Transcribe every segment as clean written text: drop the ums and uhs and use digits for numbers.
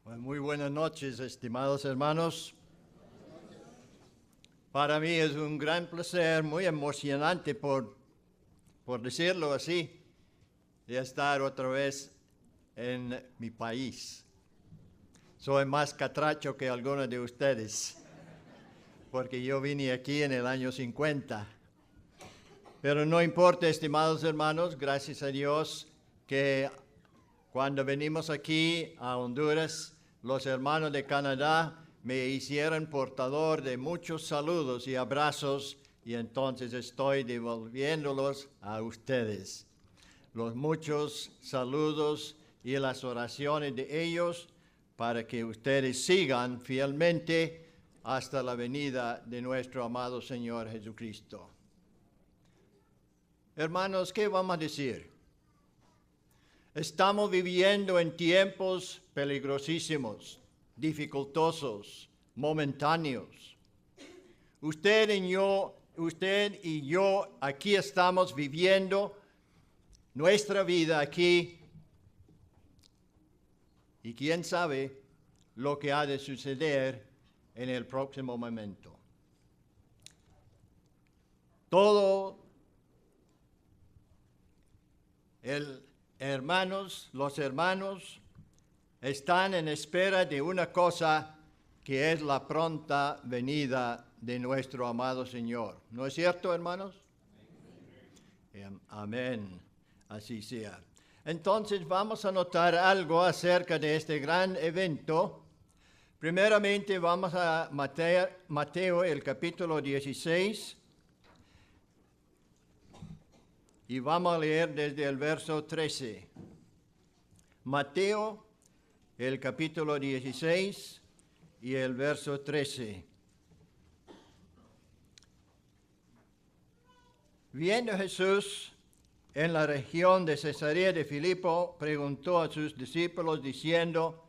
Bueno, muy buenas noches, estimados hermanos. Para mí es un gran placer, muy emocionante, por decirlo así, de estar otra vez en mi país. Soy más catracho que algunos de ustedes, porque yo vine aquí en el año 50. Pero no importa, estimados hermanos, gracias a Dios que cuando venimos aquí a Honduras, los hermanos de Canadá me hicieron portador de muchos saludos y abrazos, y entonces estoy devolviéndolos a ustedes. Los muchos saludos y las oraciones de ellos para que ustedes sigan fielmente hasta la venida de nuestro amado Señor Jesucristo. Hermanos, ¿qué vamos a decir? Estamos viviendo en tiempos peligrosísimos, dificultosos, momentáneos. Usted y yo aquí estamos viviendo nuestra vida aquí, y quién sabe lo que ha de suceder en el próximo momento. Los hermanos están en espera de una cosa, que es la pronta venida de nuestro amado Señor. ¿No es cierto, hermanos? Amén. Así sea. Entonces vamos a notar algo acerca de este gran evento. Primeramente vamos a Mateo, el capítulo 16. Y vamos a leer desde el verso 13. Mateo, el capítulo 16 y el verso 13. Viendo Jesús en la región de Cesarea de Filipo, preguntó a sus discípulos diciendo: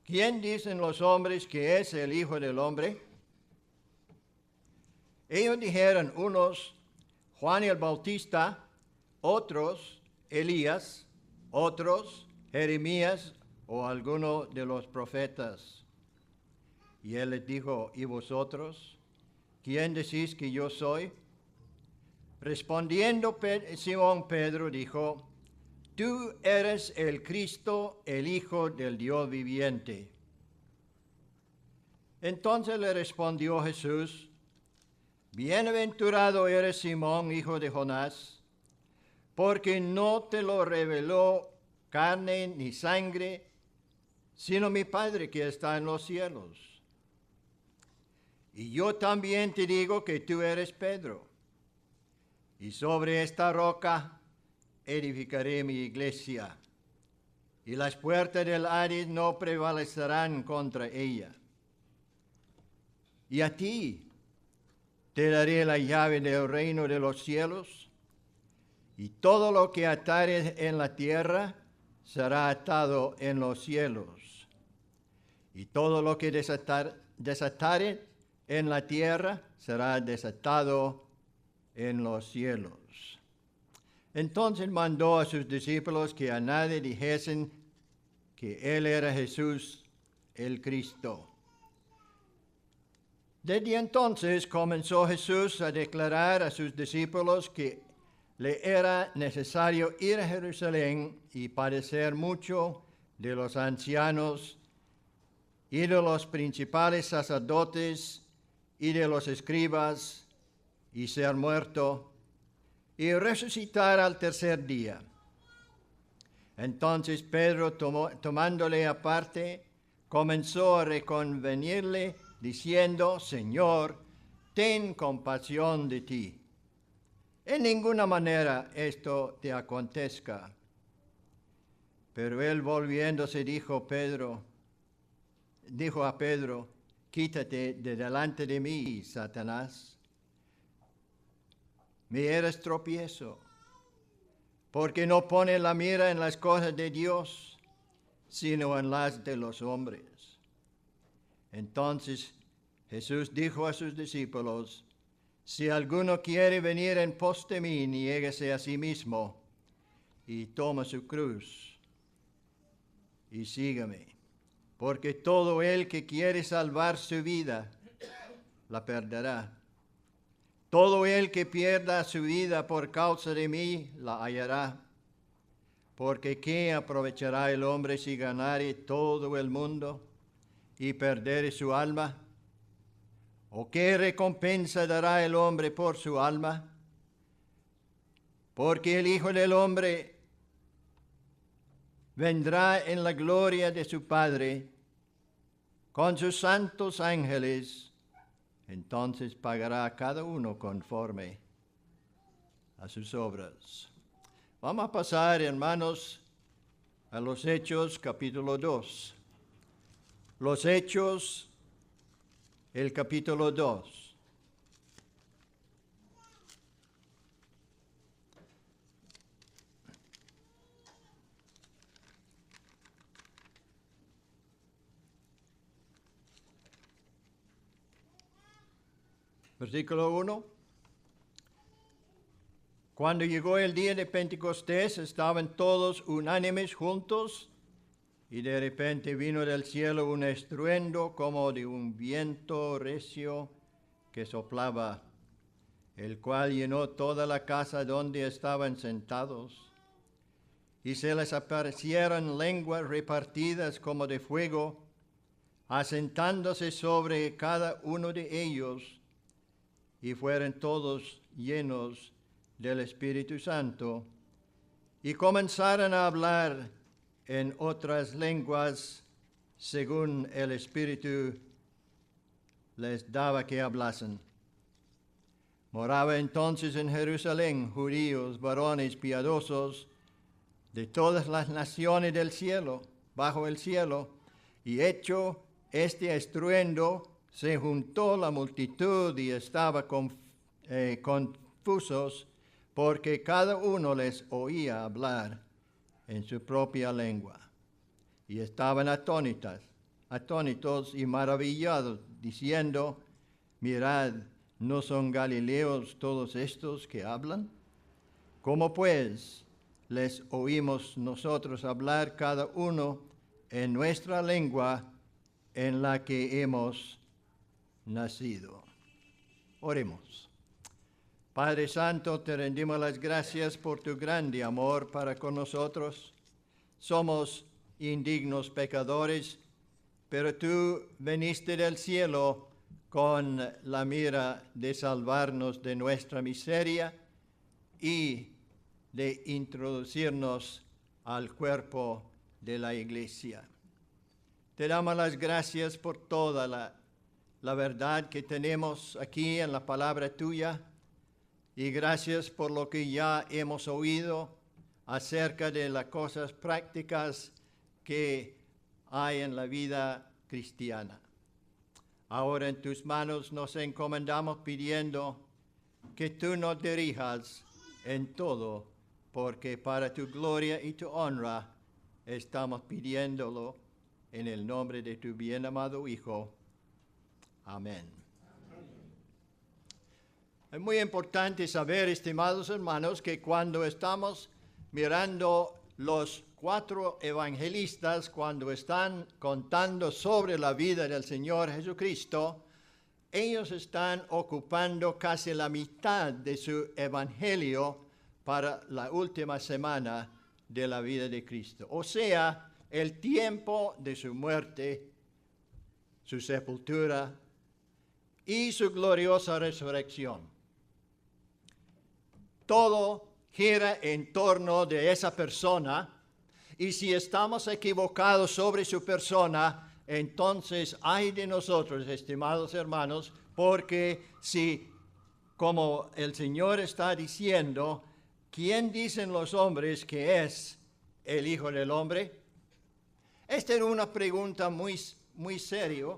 ¿Quién dicen los hombres que es el Hijo del Hombre? Ellos dijeron, unos, Juan el Bautista, otros, Elías, otros, Jeremías o alguno de los profetas. Y él les dijo, ¿y vosotros? ¿Quién decís que yo soy? Respondiendo Simón Pedro dijo, tú eres el Cristo, el Hijo del Dios viviente. Entonces le respondió Jesús, bienaventurado eres Simón, hijo de Jonás, porque no te lo reveló carne ni sangre, sino mi Padre que está en los cielos. Y yo también te digo que tú eres Pedro, y sobre esta roca edificaré mi iglesia, y las puertas del Hades no prevalecerán contra ella. Y a ti te daré la llave del reino de los cielos, y todo lo que atares en la tierra será atado en los cielos, y todo lo que desatares en la tierra será desatado en los cielos. Entonces mandó a sus discípulos que a nadie dijesen que él era Jesús el Cristo. Desde entonces comenzó Jesús a declarar a sus discípulos que le era necesario ir a Jerusalén y padecer mucho de los ancianos y de los principales sacerdotes y de los escribas, y ser muerto y resucitar al tercer día. Entonces Pedro, tomándole aparte, comenzó a reconvenirle, diciendo, Señor, ten compasión de ti. En ninguna manera esto te acontezca. Pero él volviéndose dijo a Pedro, quítate de delante de mí, Satanás. Me eres tropiezo, porque no pones la mira en las cosas de Dios, sino en las de los hombres. Entonces Jesús dijo a sus discípulos, si alguno quiere venir en pos de mí, niéguese a sí mismo y toma su cruz y sígame. porque todo el que quiere salvar su vida, la perderá. Todo el que pierda su vida por causa de mí, la hallará. Porque ¿qué aprovechará el hombre si ganare todo el mundo y perdere su alma? ¿O qué recompensa dará el hombre por su alma? Porque el Hijo del Hombre vendrá en la gloria de su Padre con sus santos ángeles, entonces pagará a cada uno conforme a sus obras. Vamos a pasar, hermanos, a los Hechos, capítulo 2. Los Hechos, el capítulo 2. Versículo 1. Cuando llegó el día de Pentecostés, estaban todos unánimes juntos, y de repente vino del cielo un estruendo como de un viento recio que soplaba, el cual llenó toda la casa donde estaban sentados. Y se les aparecieron lenguas repartidas como de fuego, asentándose sobre cada uno de ellos, y fueron todos llenos del Espíritu Santo, y comenzaron a hablar en otras lenguas según el Espíritu les daba que hablasen. Moraba entonces en Jerusalén judíos, varones piadosos de todas las naciones del cielo, bajo el cielo, y hecho este estruendo, se juntó la multitud y estaba confusos, porque cada uno les oía hablar en su propia lengua. Y estaban atónitos y maravillados, diciendo, mirad, ¿no son galileos todos estos que hablan? ¿Cómo pues les oímos nosotros hablar cada uno en nuestra lengua en la que hemos nacido? Oremos. Padre Santo, te rendimos las gracias por tu grande amor para con nosotros. Somos indignos pecadores, pero tú veniste del cielo con la mira de salvarnos de nuestra miseria y de introducirnos al cuerpo de la iglesia. Te damos las gracias por toda la verdad que tenemos aquí en la palabra tuya, y gracias por lo que ya hemos oído acerca de las cosas prácticas que hay en la vida cristiana. Ahora en tus manos nos encomendamos pidiendo que tú nos dirijas en todo, porque para tu gloria y tu honra estamos pidiéndolo en el nombre de tu bien amado Hijo. Amén. Es muy importante saber, estimados hermanos, que cuando estamos mirando los 4 evangelistas, cuando están contando sobre la vida del Señor Jesucristo, ellos están ocupando casi la mitad de su evangelio para la última semana de la vida de Cristo. O sea, el tiempo de su muerte, su sepultura y su gloriosa resurrección. Todo gira en torno de esa persona, y si estamos equivocados sobre su persona, entonces ay de nosotros, estimados hermanos, porque si, como el Señor está diciendo, ¿quién dicen los hombres que es el Hijo del Hombre? Esta era una pregunta muy seria,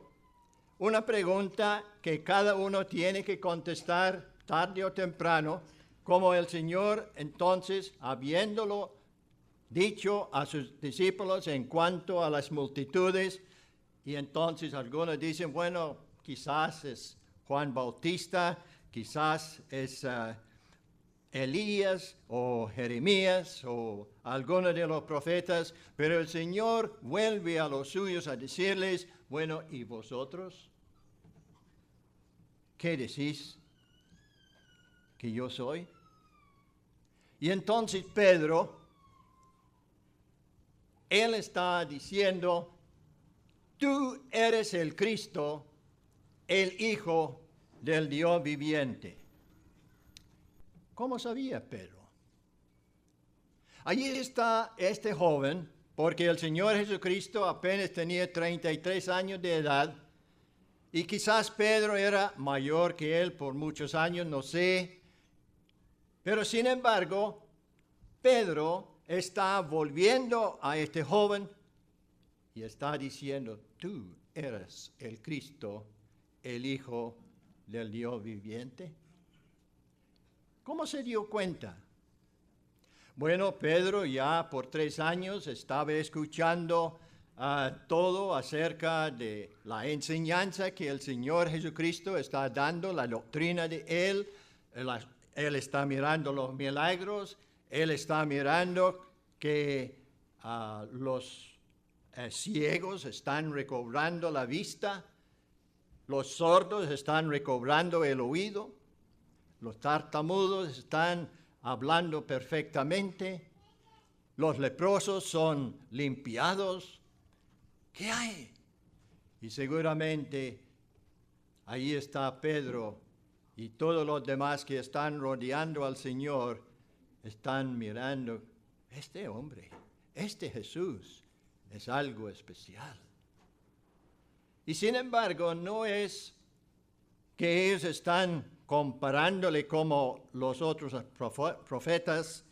una pregunta que cada uno tiene que contestar tarde o temprano, como el Señor entonces, habiéndolo dicho a sus discípulos en cuanto a las multitudes, y entonces algunos dicen, bueno, quizás es Juan Bautista, quizás es Elías o Jeremías o alguno de los profetas, pero el Señor vuelve a los suyos a decirles, bueno, ¿y vosotros? ¿Qué decís que yo soy? Y entonces Pedro, él está diciendo, tú eres el Cristo, el Hijo del Dios viviente. ¿Cómo sabía Pedro? Allí está este joven, porque el Señor Jesucristo apenas tenía 33 años de edad, y quizás Pedro era mayor que él por muchos años, no sé. Pero sin embargo, Pedro está volviendo a este joven y está diciendo, tú eres el Cristo, el Hijo del Dios viviente. ¿Cómo se dio cuenta? Bueno, Pedro ya por 3 años estaba escuchando todo acerca de la enseñanza que el Señor Jesucristo está dando, la doctrina de Él. Él está mirando los milagros, Él está mirando que los ciegos están recobrando la vista, los sordos están recobrando el oído, los tartamudos están hablando perfectamente, los leprosos son limpiados. ¿Qué hay? Y seguramente ahí está Pedro y todos los demás que están rodeando al Señor, están mirando, este hombre, este Jesús es algo especial. Y sin embargo, no es que ellos están comparándole como los otros profetas,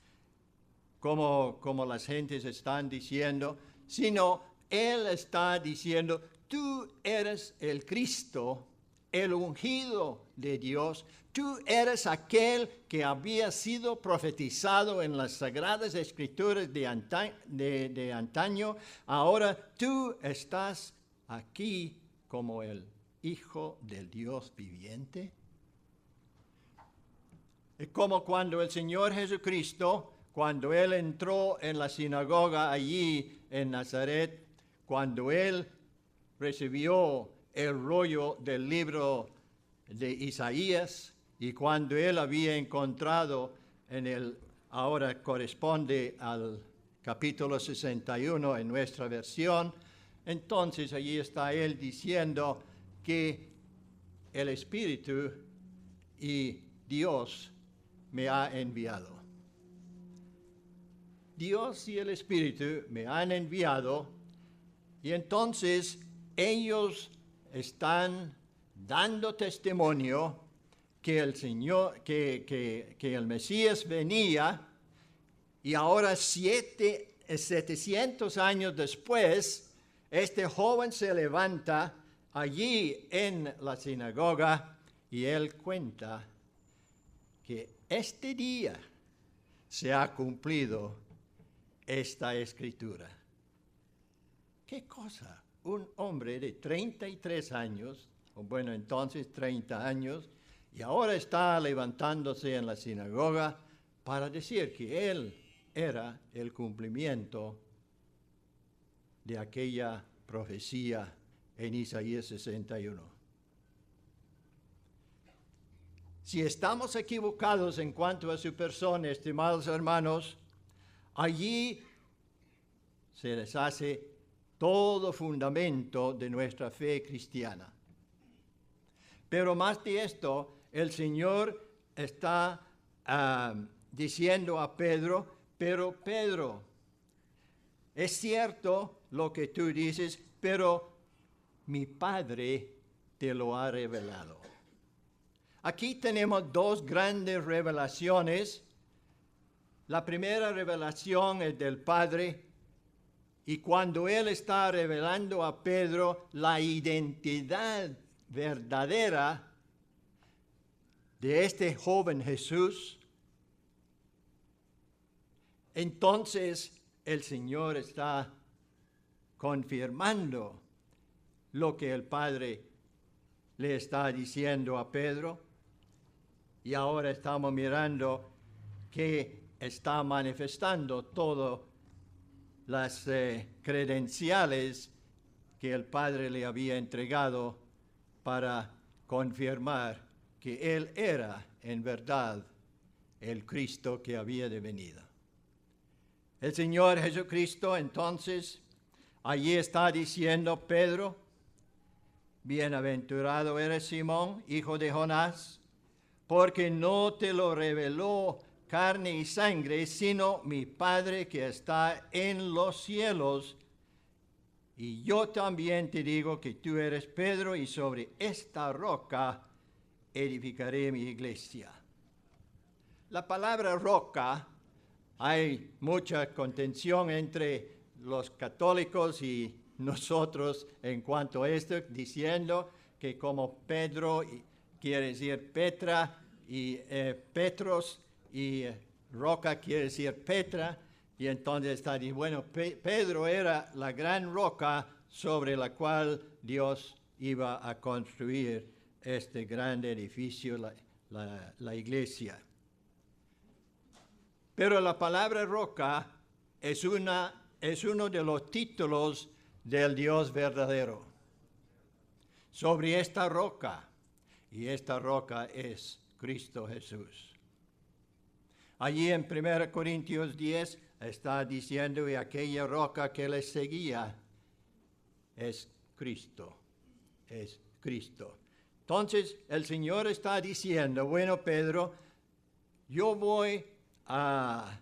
como las gentes están diciendo, sino Él está diciendo, tú eres el Cristo, el ungido de Dios, tú eres aquel que había sido profetizado en las Sagradas Escrituras de antaño, ahora tú estás aquí como el Hijo del Dios viviente. Es como cuando el Señor Jesucristo, cuando Él entró en la sinagoga allí en Nazaret, cuando Él recibió el rollo del libro de Isaías y cuando Él había encontrado ahora corresponde al capítulo 61 en nuestra versión, entonces allí está Él diciendo que el Espíritu y Dios me ha enviado. Dios y el Espíritu me han enviado y entonces ellos están dando testimonio que el Señor, que el Mesías venía y ahora 700 años después, este joven se levanta allí en la sinagoga y él cuenta que este día se ha cumplido esta escritura. ¿Qué cosa? Un hombre de 33 años, o bueno, entonces 30 años, y ahora está levantándose en la sinagoga para decir que él era el cumplimiento de aquella profecía en Isaías 61. Si estamos equivocados en cuanto a su persona, estimados hermanos, allí se deshace todo fundamento de nuestra fe cristiana. Pero más de esto, el Señor está diciendo a Pedro, pero Pedro, es cierto lo que tú dices, pero mi Padre te lo ha revelado. Aquí tenemos dos grandes revelaciones. La primera revelación es del Padre, y cuando Él está revelando a Pedro la identidad verdadera de este joven Jesús, entonces el Señor está confirmando lo que el Padre le está diciendo a Pedro. Y ahora estamos mirando que está manifestando todas las credenciales que el Padre le había entregado para confirmar que Él era en verdad el Cristo que había de venir. El Señor Jesucristo entonces allí está diciendo: Pedro, bienaventurado eres Simón, hijo de Jonás, porque no te lo reveló carne y sangre, sino mi Padre que está en los cielos. Y yo también te digo que tú eres Pedro, y sobre esta roca edificaré mi iglesia. La palabra roca, hay mucha contención entre los católicos y nosotros en cuanto a esto, diciendo que como Pedro quiere decir Petra, y Petros, y roca quiere decir Petra, y entonces está diciendo, bueno, Pedro era la gran roca sobre la cual Dios iba a construir este gran edificio, la iglesia. Pero la palabra roca es uno de los títulos del Dios verdadero. Sobre esta roca, y esta roca es Cristo Jesús. Allí en 1 Corintios 10 está diciendo, y aquella roca que les seguía es Cristo, es Cristo. Entonces el Señor está diciendo, bueno, Pedro, yo voy a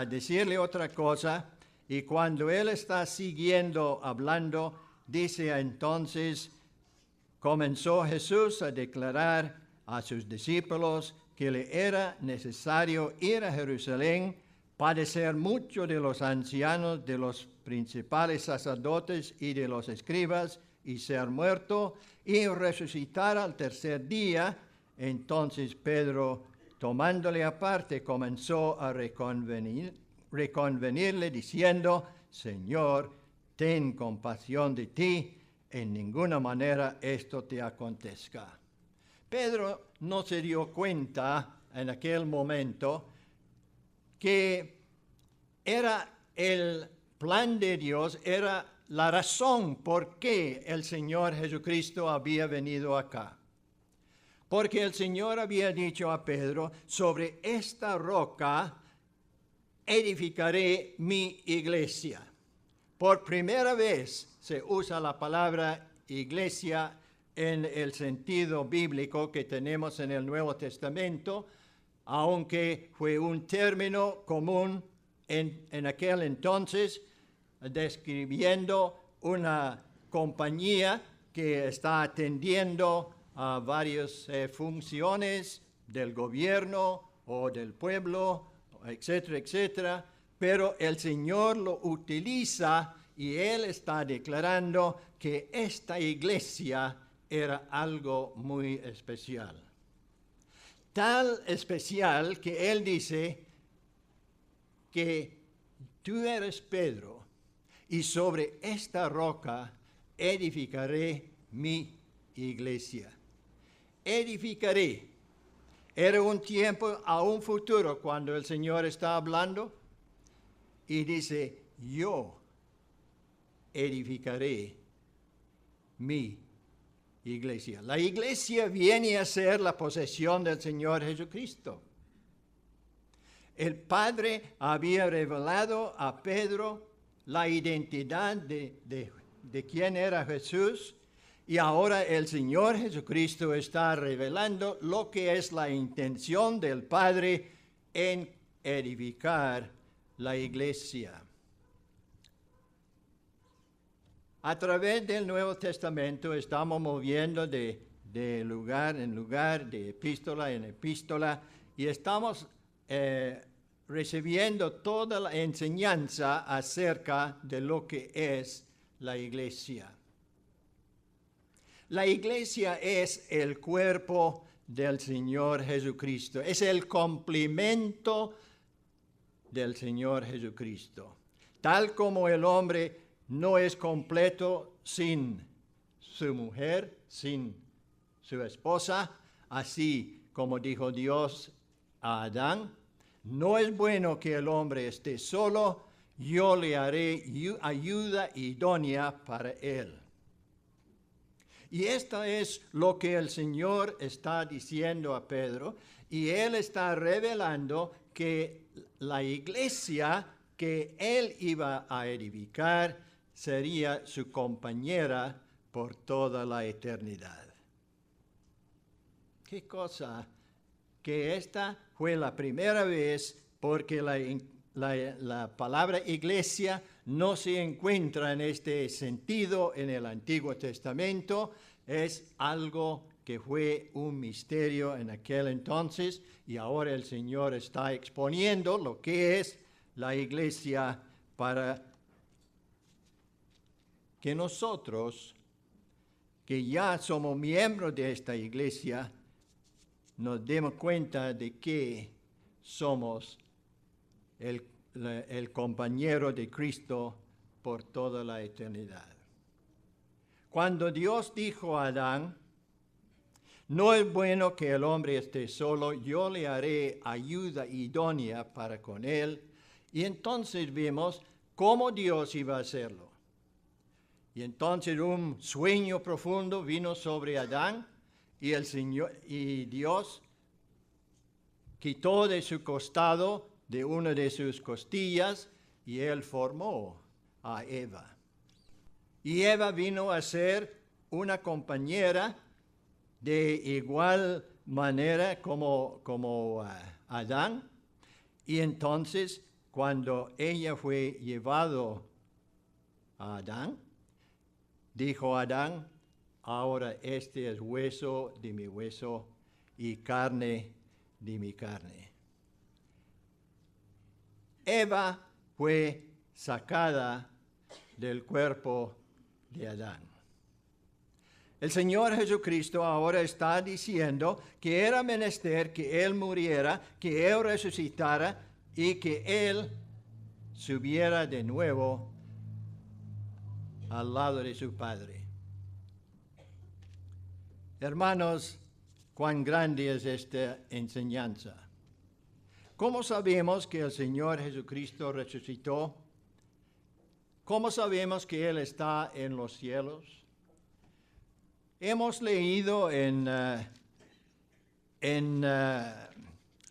decirle otra cosa, y cuando él está siguiendo hablando, dice entonces, comenzó Jesús a declarar a sus discípulos que le era necesario ir a Jerusalén, padecer mucho de los ancianos, de los principales sacerdotes y de los escribas, y ser muerto, y resucitar al tercer día. Entonces Pedro, tomándole aparte, comenzó a reconvenirle, diciendo, Señor, ten compasión de ti, en ninguna manera esto te acontezca. Pedro no se dio cuenta en aquel momento que era el plan de Dios, era la razón por qué el Señor Jesucristo había venido acá. Porque el Señor había dicho a Pedro, sobre esta roca edificaré mi iglesia. Por primera vez se usa la palabra iglesia en el sentido bíblico que tenemos en el Nuevo Testamento, aunque fue un término común en aquel entonces, describiendo una compañía que está atendiendo a varias funciones del gobierno o del pueblo, etcétera, etcétera, pero el Señor lo utiliza y Él está declarando que esta iglesia era algo muy especial. Tal especial que Él dice que tú eres Pedro y sobre esta roca edificaré mi iglesia. Edificaré. Era un tiempo a un futuro cuando el Señor está hablando y dice, yo edificaré mi iglesia. La iglesia viene a ser la posesión del Señor Jesucristo. El Padre había revelado a Pedro la identidad de quién era Jesús, y ahora el Señor Jesucristo está revelando lo que es la intención del Padre en edificar la iglesia. A través del Nuevo Testamento estamos moviendo de lugar en lugar, de epístola en epístola, y estamos recibiendo toda la enseñanza acerca de lo que es la iglesia. La iglesia es el cuerpo del Señor Jesucristo, es el complemento del Señor Jesucristo. Tal como el hombre no es completo sin su mujer, sin su esposa, así como dijo Dios a Adán, no es bueno que el hombre esté solo, yo le haré ayuda idónea para él. Y esto es lo que el Señor está diciendo a Pedro, y él está revelando que la iglesia que él iba a edificar sería su compañera por toda la eternidad. Qué cosa, que esta fue la primera vez, porque la palabra iglesia no se encuentra en este sentido en el Antiguo Testamento. Es algo que fue un misterio en aquel entonces, y ahora el Señor está exponiendo lo que es la iglesia para que nosotros, que ya somos miembros de esta iglesia, nos demos cuenta de que somos el compañero de Cristo por toda la eternidad. Cuando Dios dijo a Adán, no es bueno que el hombre esté solo, yo le haré ayuda idónea para con él. Y entonces vimos cómo Dios iba a hacerlo. Y entonces un sueño profundo vino sobre Adán, y Dios quitó de su costado, de una de sus costillas, y él formó a Eva. Y Eva vino a ser una compañera de igual manera como Adán. Y entonces, cuando ella fue llevado a Adán, dijo Adán, ahora este es hueso de mi hueso y carne de mi carne. Eva fue sacada del cuerpo de Adán. El Señor Jesucristo ahora está diciendo que era menester que Él muriera, que Él resucitara y que Él subiera de nuevo al lado de su Padre. Hermanos, cuán grande es esta enseñanza. ¿Cómo sabemos que el Señor Jesucristo resucitó? ¿Cómo sabemos que Él está en los cielos? Hemos leído en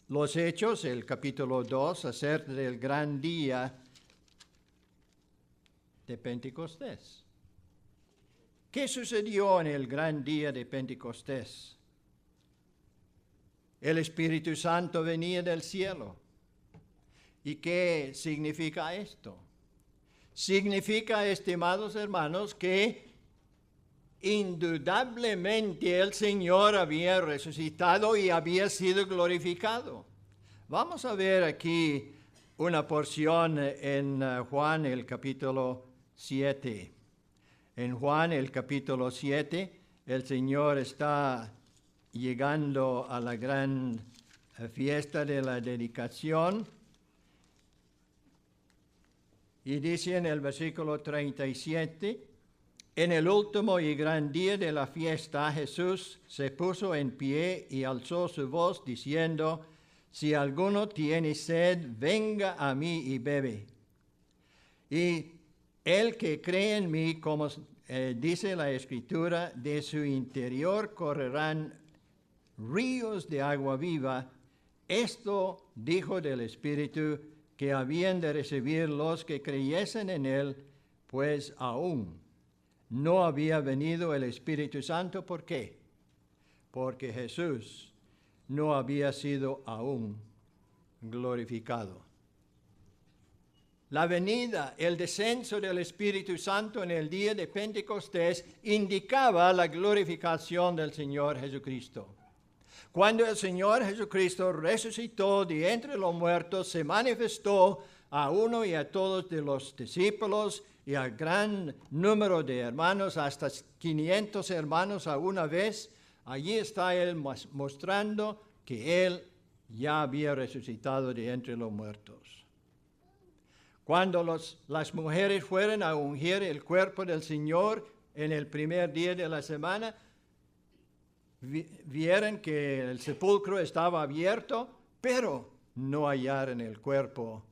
los Hechos, el capítulo 2, acerca del gran día de Pentecostés. ¿Qué sucedió en el gran día de Pentecostés? El Espíritu Santo venía del cielo. ¿Y qué significa esto? Significa, estimados hermanos, que indudablemente el Señor había resucitado y había sido glorificado. Vamos a ver aquí una porción en Juan, el capítulo 7. En Juan, el capítulo 7, el Señor está llegando a la gran fiesta de la dedicación. Y dice en el versículo 37, en el último y gran día de la fiesta, Jesús se puso en pie y alzó su voz diciendo, si alguno tiene sed, venga a mí y bebe. Y el que cree en mí, como dice la Escritura, de su interior correrán ríos de agua viva. Esto dijo del Espíritu que habían de recibir los que creyesen en él, pues aún no había venido el Espíritu Santo. ¿Por qué? Porque Jesús no había sido aún glorificado. La venida, el descenso del Espíritu Santo en el día de Pentecostés indicaba la glorificación del Señor Jesucristo. Cuando el Señor Jesucristo resucitó de entre los muertos, se manifestó a uno y a todos de los discípulos y al gran número de hermanos, hasta 500 hermanos a una vez. Allí está Él mostrando que Él ya había resucitado de entre los muertos. Cuando las mujeres fueron a ungir el cuerpo del Señor en el primer día de la semana, vieron que el sepulcro estaba abierto, pero no hallaron el cuerpo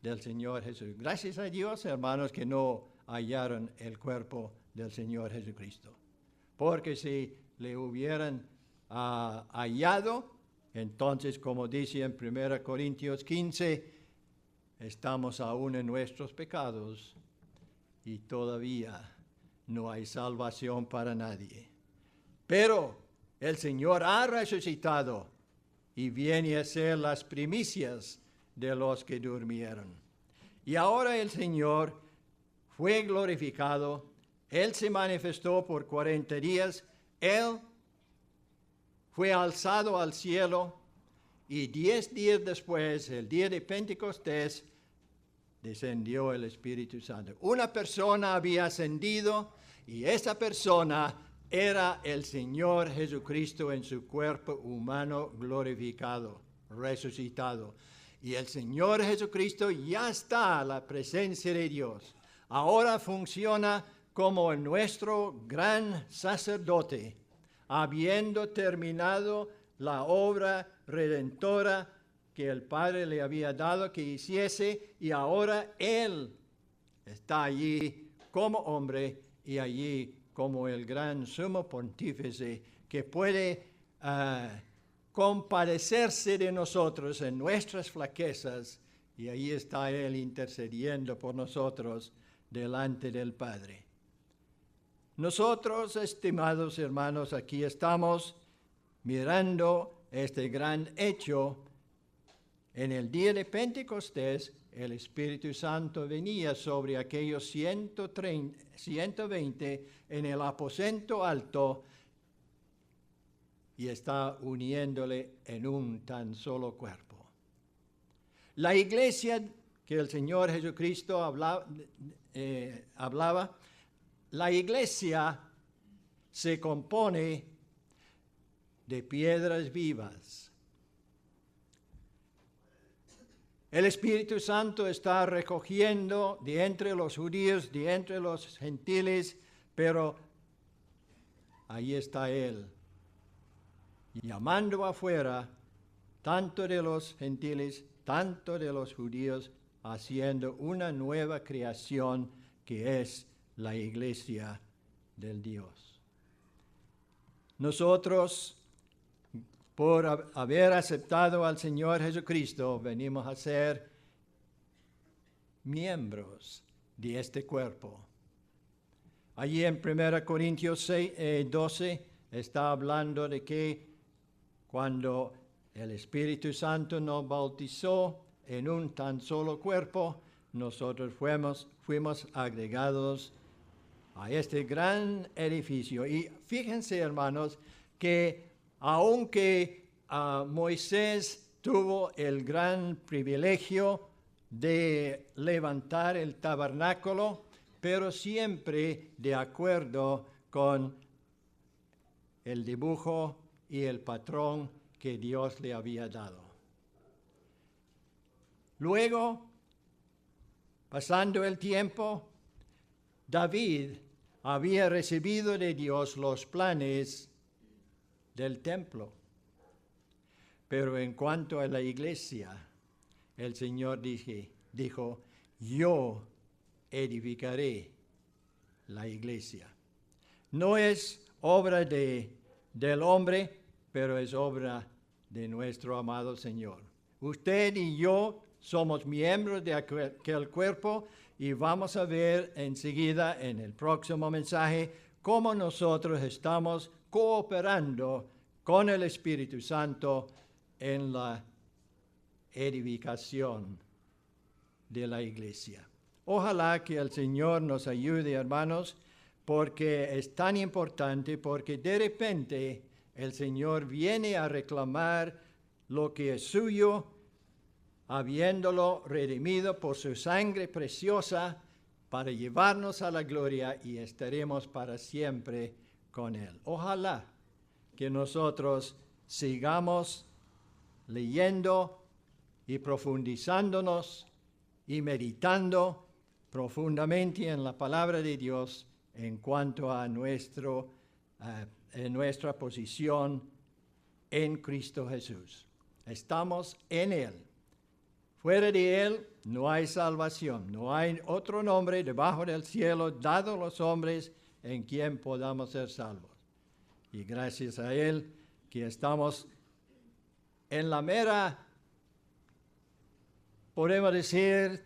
del Señor Jesús. Gracias a Dios, hermanos, que no hallaron el cuerpo del Señor Jesucristo. Porque si le hubieran hallado, entonces, como dice en 1 Corintios 15, estamos aún en nuestros pecados y todavía no hay salvación para nadie. Pero el Señor ha resucitado y viene a ser las primicias de los que durmieron. Y ahora el Señor fue glorificado, Él se manifestó por 40 días, Él fue alzado al cielo y 10 días después, el día de Pentecostés, descendió el Espíritu Santo. Una persona había ascendido y esa persona era el Señor Jesucristo en su cuerpo humano glorificado, resucitado. Y el Señor Jesucristo ya está a la presencia de Dios. Ahora funciona como nuestro gran sacerdote, habiendo terminado la obra redentora que el Padre le había dado que hiciese, y ahora Él está allí como hombre y allí como el gran sumo pontífice que puede compadecerse de nosotros en nuestras flaquezas, y ahí está Él intercediendo por nosotros delante del Padre. Nosotros, estimados hermanos, aquí estamos mirando este gran hecho. En el día de Pentecostés, el Espíritu Santo venía sobre aquellos 120 en el aposento alto y está uniéndole en un tan solo cuerpo. La iglesia que el Señor Jesucristo hablaba, la iglesia se compone de piedras vivas. El Espíritu Santo está recogiendo de entre los judíos, de entre los gentiles, pero ahí está Él, llamando afuera, tanto de los gentiles, tanto de los judíos, haciendo una nueva creación que es la iglesia del Dios. Nosotros, por haber aceptado al Señor Jesucristo, venimos a ser miembros de este cuerpo. Allí en 1 Corintios 12 está hablando de que cuando el Espíritu Santo nos bautizó en un tan solo cuerpo, nosotros fuimos agregados a este gran edificio. Y fíjense, hermanos, que aunque Moisés tuvo el gran privilegio de levantar el tabernáculo, pero siempre de acuerdo con el dibujo y el patrón que Dios le había dado. Luego, pasando el tiempo, David había recibido de Dios los planes del templo. Pero en cuanto a la iglesia, el Señor dijo, yo edificaré la iglesia. No es obra del hombre, pero es obra de nuestro amado Señor. Usted y yo somos miembros de aquel cuerpo y vamos a ver enseguida en el próximo mensaje cómo nosotros estamos cooperando con el Espíritu Santo en la edificación de la iglesia. Ojalá que el Señor nos ayude, hermanos, porque es tan importante, porque de repente el Señor viene a reclamar lo que es suyo, habiéndolo redimido por su sangre preciosa para llevarnos a la gloria y estaremos para siempre con Él. Ojalá que nosotros sigamos leyendo y profundizándonos y meditando profundamente en la palabra de Dios en cuanto a nuestra posición en Cristo Jesús. Estamos en Él Fuera de Él no hay salvación, no hay otro nombre debajo del cielo dado a los hombres en quien podamos ser salvos. Y gracias a Él que estamos en la mera, podemos decir,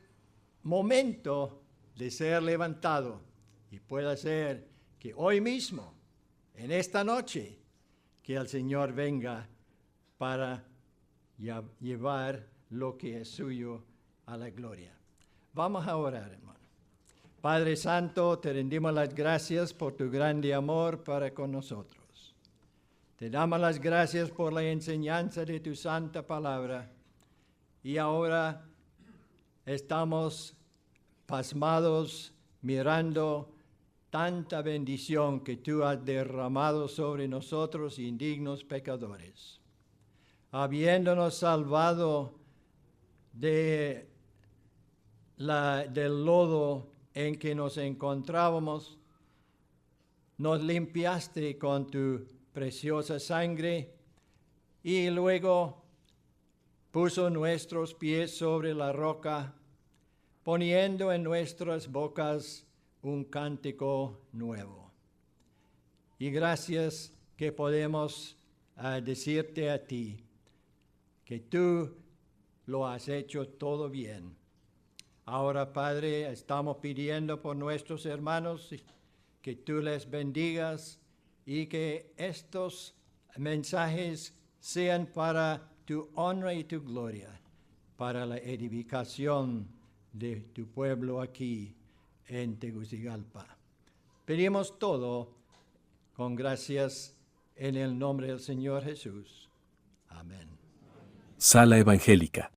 momento de ser levantado. Y puede ser que hoy mismo, en esta noche, que el Señor venga para llevar lo que es suyo a la gloria. Vamos a orar, hermano. Padre Santo, te rendimos las gracias por tu grande amor para con nosotros. Te damos las gracias por la enseñanza de tu santa palabra. Y ahora estamos pasmados mirando tanta bendición que tú has derramado sobre nosotros, indignos pecadores. Habiéndonos salvado del lodo en que nos encontrábamos, nos limpiaste con tu preciosa sangre y luego puso nuestros pies sobre la roca, poniendo en nuestras bocas un cántico nuevo. Y gracias que podemos decirte a ti que tú lo has hecho todo bien. Ahora, Padre, estamos pidiendo por nuestros hermanos que tú les bendigas y que estos mensajes sean para tu honra y tu gloria, para la edificación de tu pueblo aquí en Tegucigalpa. Pedimos todo con gracias en el nombre del Señor Jesús. Amén. Sala Evangélica.